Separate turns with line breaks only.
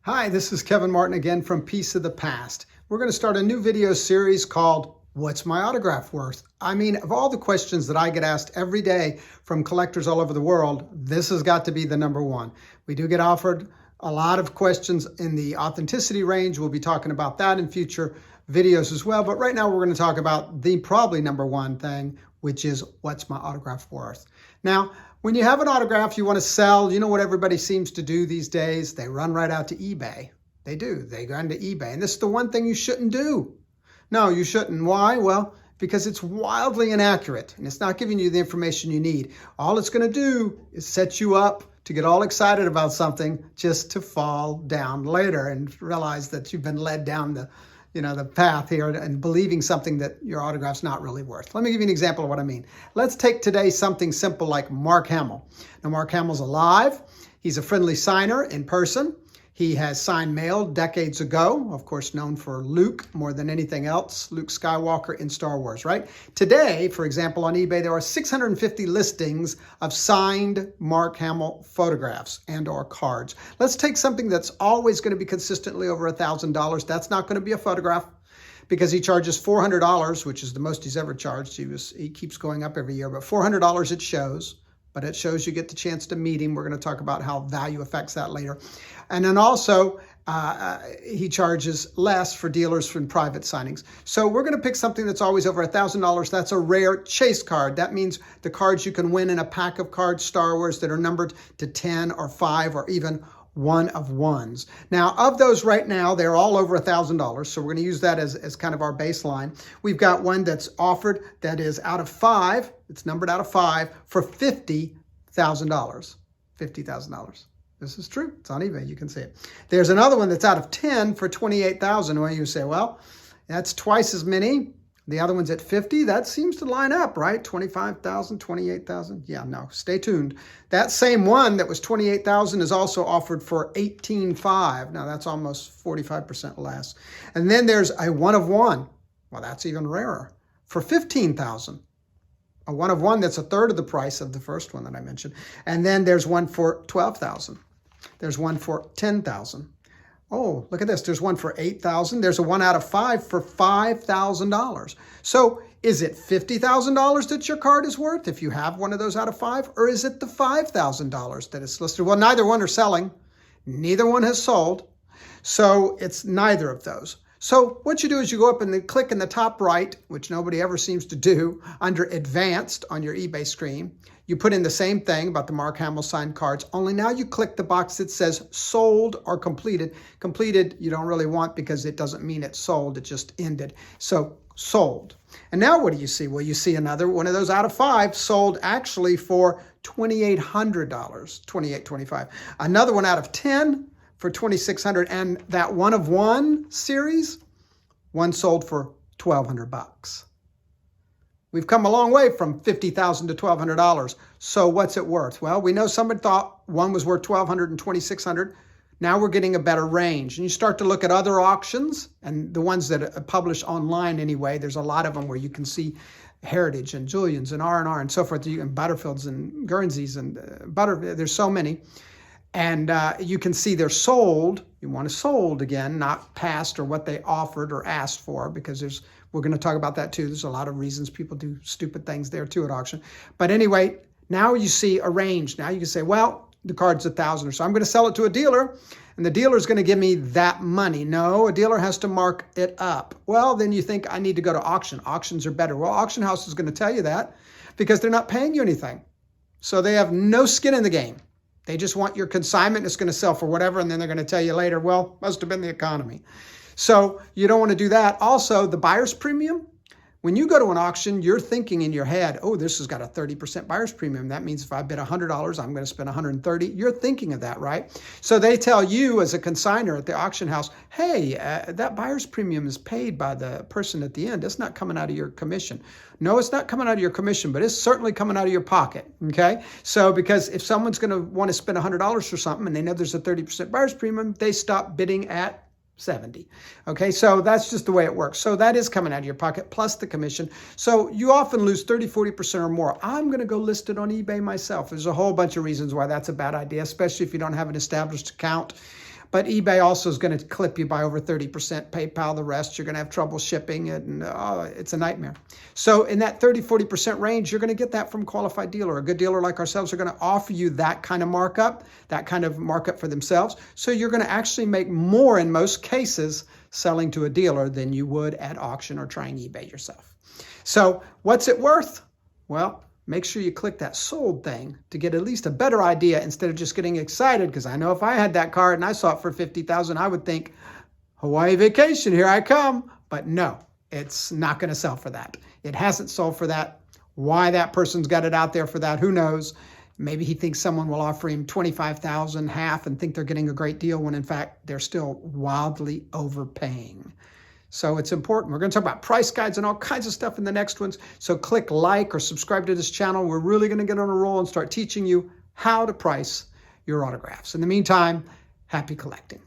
Hi, this is Kevin Martin again from Piece of the Past. We're going to start a new video series called What's My Autograph Worth? I mean, of all the questions that I get asked every day from collectors all over the world, this has got to be the number one. We do get offered a lot of questions in the authenticity range. We'll be talking about that in future videos as well. But right now we're going to talk about the probably number one thing, which is what's my autograph worth? Now, when you have an autograph you want to sell, you know what everybody seems to do these days? They run right out to eBay. They do. They go into eBay. And this is the one thing you shouldn't do. No, you shouldn't. Why? Well, because it's wildly inaccurate and it's not giving you the information you need. All it's going to do is set you up to get all excited about something just to fall down later and realize that you've been led down the path here and believing something that your autograph's not really worth. Let me give you an example of what I mean. Let's take today something simple like Mark Hamill. Now, Mark Hamill's alive. He's a friendly signer in person. He has signed mail decades ago, of course, known for Luke more than anything else, Luke Skywalker in Star Wars, right? Today, for example, on eBay, there are 650 listings of signed Mark Hamill photographs and or cards. Let's take something that's always going to be consistently over $1,000. That's not going to be a photograph because he charges $400, which is the most he's ever charged. He keeps going up every year, but $400 it shows. But it shows you get the chance to meet him. We're going to talk about how value affects that later. And then also, he charges less for dealers from private signings. So we're going to pick something that's always over $1,000. That's a rare chase card. That means the cards you can win in a pack of cards, Star Wars, that are numbered to 10 or 5 or even 1 of 1s. Now, of those right now, they're all over $1,000. So we're going to use that as kind of our baseline. We've got one that's offered that is out of 5. It's numbered out of 5 for $50,000. $50,000. This is true. It's on eBay. You can see it. There's another one that's out of 10 for $28,000. Well, you say, well, that's twice as many. The other one's at 50. That seems to line up, right? 25,000, 28,000. Yeah, no, stay tuned. That same one that was 28,000 is also offered for 18,500. Now that's almost 45% less. And then there's a 1 of 1. Well, that's even rarer for 15,000. A 1 of 1 that's a third of the price of the first one that I mentioned. And then there's one for 12,000. There's one for 10,000. Oh, look at this. There's one for 8,000. There's a 1 out of 5 for $5,000. So is it $50,000 that your card is worth if you have one of those out of 5? Or is it the $5,000 that it's listed? Well, neither one are selling. Neither one has sold. So it's neither of those. So what you do is you go up and then click in the top right, which nobody ever seems to do, under Advanced on your eBay screen. You put in the same thing about the Mark Hamill signed cards, only now you click the box that says sold or completed. Completed you don't really want because it doesn't mean it's sold, it just ended. So sold. And now what do you see? Well, you see another one of those out of 5 sold actually for $2,800, $2,825. Another one out of 10 for $2,600, and that 1 of 1 series, one sold for $1,200. We've come a long way from $50,000 to $1,200. So what's it worth? Well, we know somebody thought one was worth $1,200 and $2,600. Now we're getting a better range. And you start to look at other auctions, and the ones that are published online anyway, there's a lot of them where you can see Heritage and Julien's and R&R and so forth, and Butterfields and Guernseys and there's so many. And you can see they're sold. You want to sold again, not past or what they offered or asked for, because we're going to talk about that too. There's a lot of reasons people do stupid things there too at auction. But anyway, now you see a range. Now you can say, well, the card's $1,000 or so. I'm going to sell it to a dealer, and the dealer is going to give me that money. No, a dealer has to mark it up. Well, then you think I need to go to auction. Auctions are better. Well, auction house is going to tell you that because they're not paying you anything. So they have no skin in the game. They just want your consignment. It's going to sell for whatever, and then they're going to tell you later, well, must have been the economy. So you don't want to do that. Also, the buyer's premium, when you go to an auction, you're thinking in your head, oh, this has got a 30% buyer's premium. That means if I bid $100, I'm going to spend $130. You're thinking of that, right? So they tell you as a consignor at the auction house, hey, that buyer's premium is paid by the person at the end. It's not coming out of your commission. No, it's not coming out of your commission, but it's certainly coming out of your pocket, okay? So because if someone's going to want to spend $100 for something and they know there's a 30% buyer's premium, they stop bidding at 70. Okay, so that's just the way it works. So that is coming out of your pocket plus the commission. So you often lose 30, 40% or more. I'm going to go list it on eBay myself. There's a whole bunch of reasons why that's a bad idea, especially if you don't have an established account. But eBay also is going to clip you by over 30%. PayPal, the rest, you're going to have trouble shipping it, and it's a nightmare. So in that 30-40% range, you're going to get that from qualified dealer. A good dealer like ourselves are going to offer you that kind of markup for themselves. So you're going to actually make more in most cases selling to a dealer than you would at auction or trying eBay yourself. So what's it worth? Well, make sure you click that sold thing to get at least a better idea instead of just getting excited, because I know if I had that card and I saw it for $50,000, I would think, Hawaii vacation, here I come. But no, it's not going to sell for that. It hasn't sold for that. Why that person's got it out there for that, who knows? Maybe he thinks someone will offer him $25,000, half, and think they're getting a great deal when in fact they're still wildly overpaying. So it's important. We're going to talk about price guides and all kinds of stuff in the next ones. So click like or subscribe to this channel. We're really going to get on a roll and start teaching you how to price your autographs. In the meantime, happy collecting.